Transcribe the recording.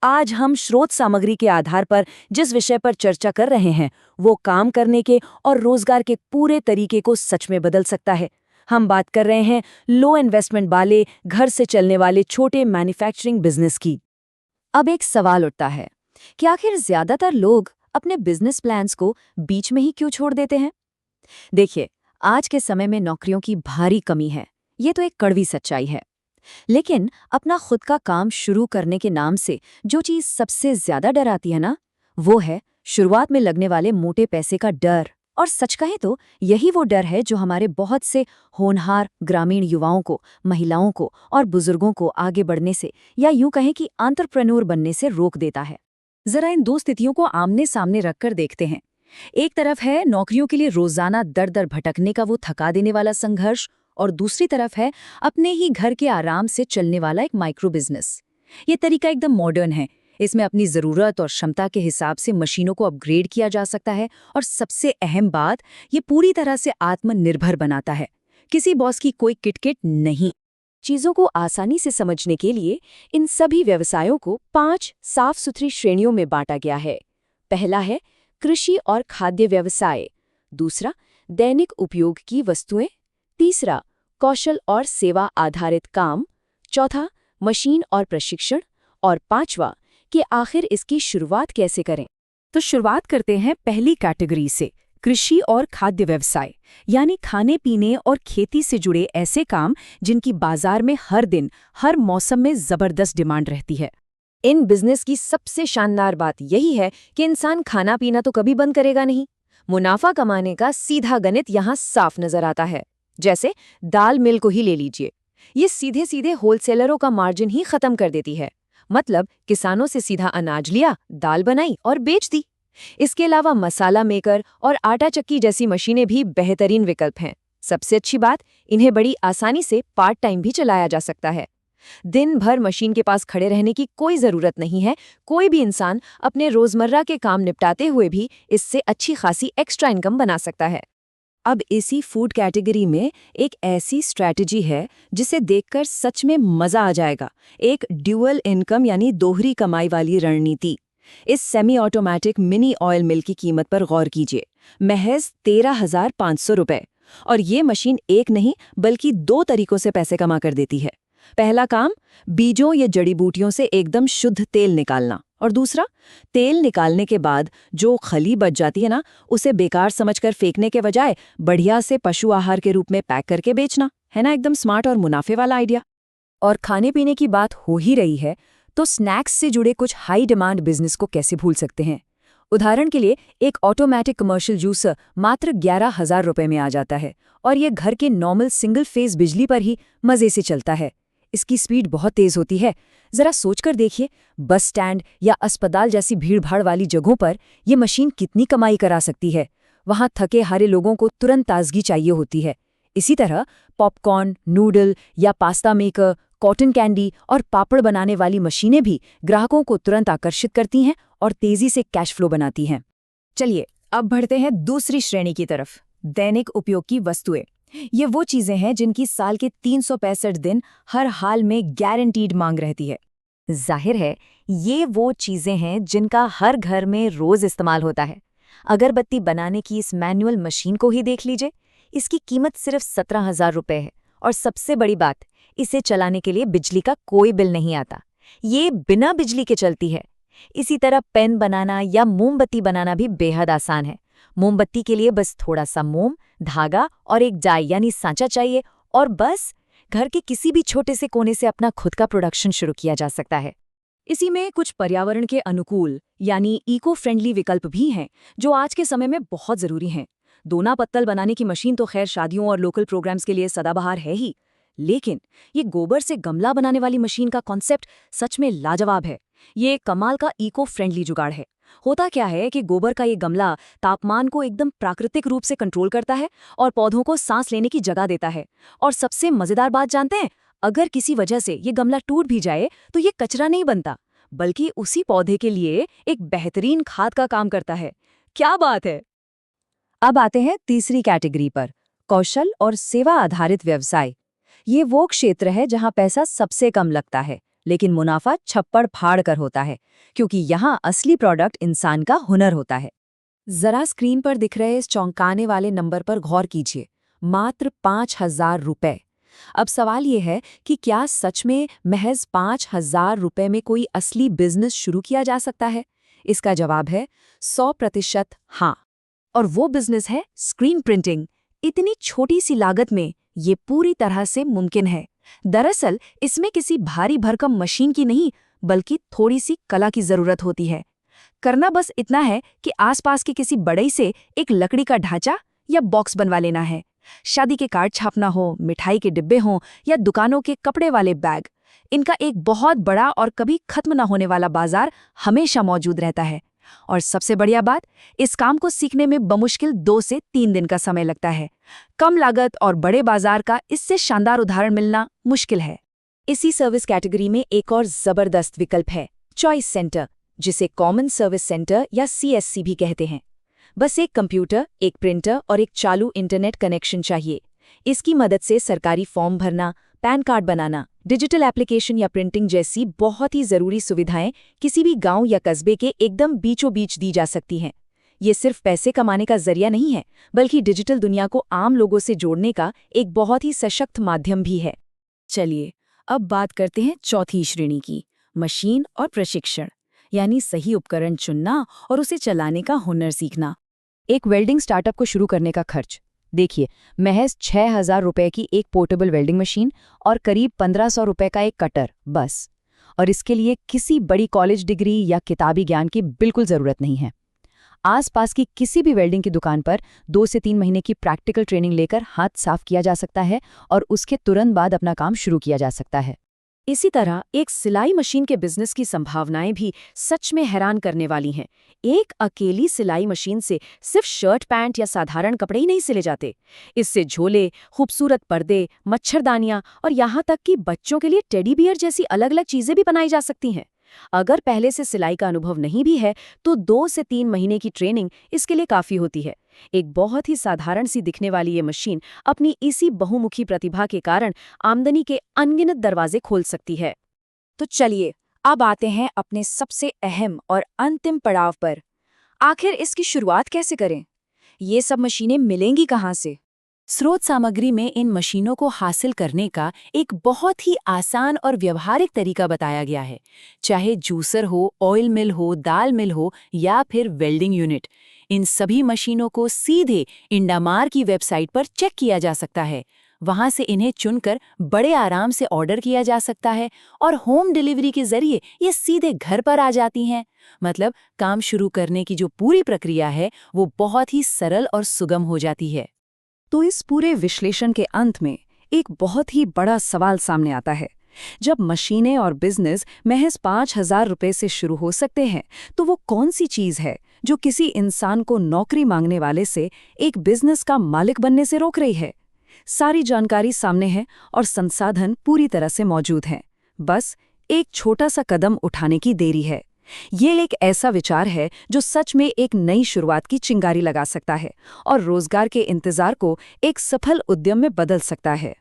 आज हम स्रोत सामग्री के आधार पर जिस विषय पर चर्चा कर रहे हैं, वो काम करने के और रोजगार के पूरे तरीके को सच में बदल सकता है। हम बात कर रहे हैं लो इन्वेस्टमेंट वाले, घर से चलने वाले छोटे मैन्युफैक्चरिंग बिजनेस की। अब एक सवाल उठता है कि आखिर ज्यादातर लोग अपने बिजनेस प्लान्स को बीच में ही क्यों छोड़ देते हैं? देखिए, आज के समय में नौकरियों की भारी कमी है, ये तो एक कड़वी सच्चाई है। लेकिन अपना खुद का काम शुरू करने के नाम से जो चीज सबसे ज्यादा डराती है ना, वो है शुरुआत में लगने वाले मोटे पैसे का डर। और सच कहें तो यही वो डर है जो हमारे बहुत से होनहार ग्रामीण युवाओं को, महिलाओं को और बुजुर्गों को आगे बढ़ने से, या यूं कहें कि एंटरप्रेन्योर बनने से रोक देता है। जरा इन दो स्थितियों को आमने सामने रखकर देखते हैं। एक तरफ है नौकरियों के लिए रोजाना दर दर भटकने का वो थका देने वाला संघर्ष, और दूसरी तरफ है अपने ही घर के आराम से चलने वाला एक माइक्रो बिजनेस। ये तरीका एकदम मॉडर्न है। इसमें अपनी ज़रूरत और क्षमता के हिसाब से मशीनों को अपग्रेड किया जा सकता है, और सबसे अहम बात, ये पूरी तरह से आत्मनिर्भर बनाता है। किसी बॉस की कोई किटकिट नहीं। चीज़ों को आसानी से समझने के लिए इन सभी व्यवसायों को 5 साफ सुथरी श्रेणियों में बांटा गया है। पहला है कृषि और खाद्य व्यवसाय, दूसरा दैनिक उपयोग की वस्तुएं, तीसरा कौशल और सेवा आधारित काम, चौथा मशीन और प्रशिक्षण, और पांचवा कि आखिर इसकी शुरुआत कैसे करें। तो शुरुआत करते हैं पहली कैटेगरी से, कृषि और खाद्य व्यवसाय, यानी खाने पीने और खेती से जुड़े ऐसे काम जिनकी बाजार में हर दिन, हर मौसम में जबरदस्त डिमांड रहती है। इन बिजनेस की सबसे शानदार बात यही है कि इंसान खाना पीना तो कभी बंद करेगा नहीं। मुनाफा कमाने का सीधा गणित यहाँ साफ नजर आता है। जैसे दाल मिल को ही ले लीजिए, ये सीधे सीधे होलसेलरों का मार्जिन ही खत्म कर देती है। मतलब किसानों से सीधा अनाज लिया, दाल बनाई और बेच दी। इसके अलावा मसाला मेकर और आटा चक्की जैसी मशीनें भी बेहतरीन विकल्प हैं। सबसे अच्छी बात, इन्हें बड़ी आसानी से पार्ट टाइम भी चलाया जा सकता है। दिन भर मशीन के पास खड़े रहने की कोई जरूरत नहीं है। कोई भी इंसान अपने रोजमर्रा के काम निपटाते हुए भी इससे अच्छी खासी एक्स्ट्रा इनकम बना सकता है। अब इसी फूड कैटेगरी में एक ऐसी स्ट्रैटेजी है जिसे देखकर सच में मजा आ जाएगा। एक ड्यूअल इनकम यानी दोहरी कमाई वाली रणनीति। इस सेमी ऑटोमेटिक मिनी ऑयल मिल की कीमत पर गौर कीजिए, महज 13,500 रुपए। और ये मशीन एक नहीं बल्कि 2 तरीकों से पैसे कमा कर देती है। पहला काम, बीजों या जड़ी बूटियों से एकदम शुद्ध तेल निकालना, और दूसरा, तेल निकालने के बाद जो खली बच जाती है ना, उसे बेकार समझकर फेंकने के बजाय बढ़िया से पशु आहार के रूप में पैक करके बेचना। है ना एकदम स्मार्ट और मुनाफे वाला आइडिया। और खाने पीने की बात हो ही रही है, तो स्नैक्स से जुड़े कुछ हाई डिमांड बिजनेस को कैसे भूल सकते हैं। उदाहरण के लिए एक ऑटोमेटिक कमर्शियल जूसर मात्र 11,000 रुपए में आ जाता है, और ये घर के नॉर्मल सिंगल फेज बिजली पर ही मजे से चलता है। इसकी स्पीड बहुत तेज होती है। जरा सोचकर देखिए, बस स्टैंड या अस्पताल जैसी भीड़भाड़ वाली जगहों पर यह मशीन कितनी कमाई करा सकती है। वहां थके हारे लोगों को तुरंत ताजगी चाहिए होती है। इसी तरह पॉपकॉर्न, नूडल या पास्ता मेकर, कॉटन कैंडी और पापड़ बनाने वाली मशीनें भी ग्राहकों को तुरंत आकर्षित करती हैं और तेजी से कैश फ्लो बनाती हैं। चलिए अब बढ़ते हैं दूसरी श्रेणी की तरफ, दैनिक उपयोग की वस्तुएं। ये वो चीजें हैं जिनकी साल के 365 दिन हर हाल में गारंटीड मांग रहती है। जाहिर है, ये वो चीजें हैं जिनका हर घर में रोज इस्तेमाल होता है। अगरबत्ती बनाने की इस मैनुअल मशीन को ही देख लीजिए। इसकी कीमत सिर्फ 17,000 रुपए है, और सबसे बड़ी बात, इसे चलाने के लिए बिजली का कोई बिल नहीं आता। ये बिना बिजली के चलती है। इसी तरह पेन बनाना या मोमबत्ती बनाना भी बेहद आसान है। मोमबत्ती के लिए बस थोड़ा सा मोम, धागा और एक डाई यानी सांचा चाहिए, और बस घर के किसी भी छोटे से कोने से अपना खुद का प्रोडक्शन शुरू किया जा सकता है। इसी में कुछ पर्यावरण के अनुकूल यानी इको फ्रेंडली विकल्प भी हैं, जो आज के समय में बहुत जरूरी हैं। दोना पत्तल बनाने की मशीन तो खैर शादियों और लोकल प्रोग्राम्स के लिए सदाबहार है ही, लेकिन ये गोबर से गमला बनाने वाली मशीन का कॉन्सेप्ट सच में लाजवाब है। ये कमाल का इको फ्रेंडली जुगाड़ है। होता क्या है कि गोबर का ये गमला तापमान को एकदम प्राकृतिक रूप से कंट्रोल करता है और पौधों को सांस लेने की जगह देता है। और सबसे मजेदार बात जानते हैं, अगर किसी वजह से ये गमला टूट भी जाए तो ये कचरा नहीं बनता, बल्कि उसी पौधे के लिए एक बेहतरीन खाद का काम करता है। क्या बात है। अब आते हैं तीसरी कैटेगरी पर, कौशल और सेवा आधारित व्यवसाय। ये वो क्षेत्र है जहां पैसा सबसे कम लगता है, लेकिन मुनाफा छप्पड़ फाड़ कर होता है, क्योंकि यहाँ असली प्रोडक्ट इंसान का हुनर होता है। जरा स्क्रीन पर दिख रहे इस चौंकाने वाले नंबर पर गौर कीजिए, मात्र 5,000 रुपए। अब सवाल ये है कि क्या सच में महज 5,000 रुपए में कोई असली बिजनेस शुरू किया जा सकता है? इसका जवाब है 100% हाँ। और वो बिजनेस है स्क्रीन प्रिंटिंग। इतनी छोटी सी लागत में ये पूरी तरह से मुमकिन है। दरअसल इसमें किसी भारी भरकम मशीन की नहीं, बल्कि थोड़ी सी कला की जरूरत होती है। करना बस इतना है कि आसपास के किसी बढ़ई से एक लकड़ी का ढांचा या बॉक्स बनवा लेना है। शादी के कार्ड छापना हो, मिठाई के डिब्बे हों या दुकानों के कपड़े वाले बैग, इनका एक बहुत बड़ा और कभी खत्म न होने वाला बाजार हमेशा मौजूद रहता है। और सबसे बढ़िया बात, इस काम को सीखने में बमुश्किल 2 से 3 दिन का समय लगता है। कम लागत और बड़े बाजार का इससे शानदार उदाहरण मिलना मुश्किल है। इसी सर्विस कैटेगरी में एक और जबरदस्त विकल्प है, चॉइस सेंटर, जिसे कॉमन सर्विस सेंटर या CSC भी कहते हैं। बस एक कंप्यूटर, एक प्रिंटर और एक चालू इंटरनेट कनेक्शन चाहिए। इसकी मदद से सरकारी फॉर्म भरना, पैन कार्ड बनाना, डिजिटल एप्लीकेशन या प्रिंटिंग जैसी बहुत ही ज़रूरी सुविधाएं किसी भी गांव या कस्बे के एकदम बीचों बीच दी जा सकती हैं। ये सिर्फ पैसे कमाने का जरिया नहीं है, बल्कि डिजिटल दुनिया को आम लोगों से जोड़ने का एक बहुत ही सशक्त माध्यम भी है। चलिए, अब बात करते हैं चौथी श्रेणी की, मशीन और प्रशिक्षण, यानी सही उपकरण चुनना और उसे चलाने का हुनर सीखना। एक वेल्डिंग स्टार्टअप को शुरू करने का खर्च देखिए, महज 6,000 रुपए की एक पोर्टेबल वेल्डिंग मशीन और करीब 1,500 रुपए का एक कटर, बस। और इसके लिए किसी बड़ी कॉलेज डिग्री या किताबी ज्ञान की बिल्कुल ज़रूरत नहीं है। आसपास की किसी भी वेल्डिंग की दुकान पर 2 से 3 महीने की प्रैक्टिकल ट्रेनिंग लेकर हाथ साफ किया जा सकता है और उसके तुरंत बाद अपना काम शुरू किया जा सकता है। इसी तरह एक सिलाई मशीन के बिजनेस की संभावनाएं भी सच में हैरान करने वाली हैं। एक अकेली सिलाई मशीन से सिर्फ शर्ट, पैंट या साधारण कपड़े ही नहीं सिले जाते। इससे झोले, खूबसूरत पर्दे, मच्छरदानियां और यहाँ तक कि बच्चों के लिए टेडी बियर जैसी अलग अलग चीजें भी बनाई जा सकती हैं। अगर पहले से सिलाई का अनुभव नहीं भी है, तो 2 से 3 महीने की ट्रेनिंग इसके लिए काफी होती है। एक बहुत ही साधारण सी दिखने वाली ये मशीन अपनी इसी बहुमुखी प्रतिभा के कारण आमदनी के अनगिनत दरवाजे खोल सकती है। तो चलिए, अब आते हैं अपने सबसे अहम और अंतिम पड़ाव पर। आखिर इसकी शुरुआत कैसे करें? ये सब मशीनें मिलेंगी कहाँ से? स्रोत सामग्री में इन मशीनों को हासिल करने का एक बहुत ही आसान और व्यवहारिक तरीका बताया गया है। चाहे जूसर हो, ऑयल मिल हो, दाल मिल हो या फिर वेल्डिंग यूनिट, इन सभी मशीनों को सीधे इंडामार की वेबसाइट पर चेक किया जा सकता है। वहां से इन्हें चुनकर बड़े आराम से ऑर्डर किया जा सकता है और होम डिलीवरी के जरिए ये सीधे घर पर आ जाती हैं। मतलब काम शुरू करने की जो पूरी प्रक्रिया है वो बहुत ही सरल और सुगम हो जाती है। तो इस पूरे विश्लेषण के अंत में एक बहुत ही बड़ा सवाल सामने आता है। जब मशीनें और बिजनेस महज 5,000 रुपए से शुरू हो सकते हैं, तो वो कौन सी चीज है जो किसी इंसान को नौकरी मांगने वाले से एक बिजनेस का मालिक बनने से रोक रही है? सारी जानकारी सामने है और संसाधन पूरी तरह से मौजूद हैं। बस एक छोटा सा कदम उठाने की देरी है। ये एक ऐसा विचार है जो सच में एक नई शुरुआत की चिंगारी लगा सकता है और रोजगार के इंतजार को एक सफल उद्यम में बदल सकता है।